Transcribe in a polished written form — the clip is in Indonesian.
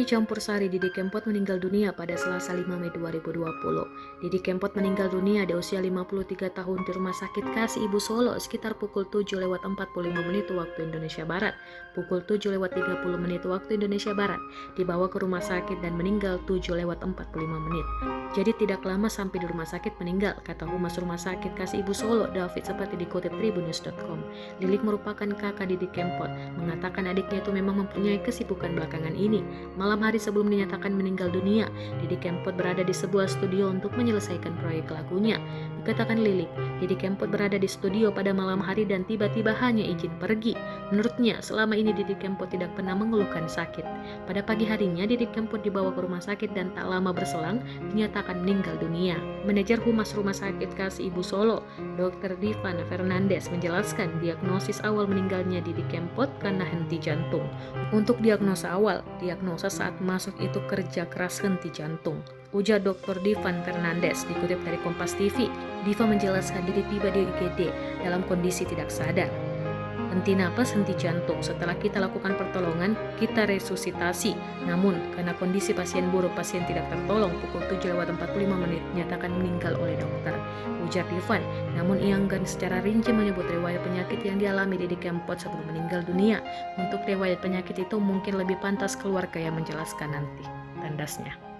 Penyanyi campur sari Didi Kempot meninggal dunia pada Selasa 5 Mei 2020. Didi Kempot meninggal dunia di usia 53 tahun di Rumah Sakit Kasih Ibu Solo sekitar pukul 7.45 waktu Indonesia Barat. Pukul 7.30 waktu Indonesia Barat, dibawa ke rumah sakit dan meninggal 7.45. Jadi tidak lama sampai di rumah sakit meninggal, kata Humas Rumah Sakit Kasih Ibu Solo, David, seperti dikutip Tribunnews.com. Lilik merupakan kakak Didi Kempot, mengatakan adiknya itu memang mempunyai kesibukan belakangan ini. Malam hari sebelum dinyatakan meninggal dunia, Didi Kempot berada di sebuah studio untuk menyelesaikan proyek lagunya. Dikatakan Lilik, Didi Kempot berada di studio pada malam hari dan tiba-tiba hanya izin pergi. Menurutnya, selama ini Didi Kempot tidak pernah mengeluhkan sakit. Pada pagi harinya, Didi Kempot dibawa ke rumah sakit dan tak lama berselang dinyatakan meninggal dunia. Manajer Humas Rumah Sakit Kasih Ibu Solo, Dr. Divan Fernandes, menjelaskan diagnosis awal meninggalnya Didi Kempot karena henti jantung. Untuk diagnosa awal, diagnosa saat masuk itu kerja keras henti jantung, ujar Dr. Divan Fernandes dikutip dari Kompas TV. Diva menjelaskan Didi tiba di IGD dalam kondisi tidak sadar. Henti napas, henti jantung. Setelah kita lakukan pertolongan, kita resusitasi. Namun, karena kondisi pasien buruk, pasien tidak tertolong, pukul 7.45 nyatakan meninggal oleh dokter, ujar Divan. Namun ia enggan secara rinci menyebut riwayat penyakit yang dialami Didi Kempot sebelum meninggal dunia. Untuk riwayat penyakit itu mungkin lebih pantas keluarga yang menjelaskan nanti, tandasnya.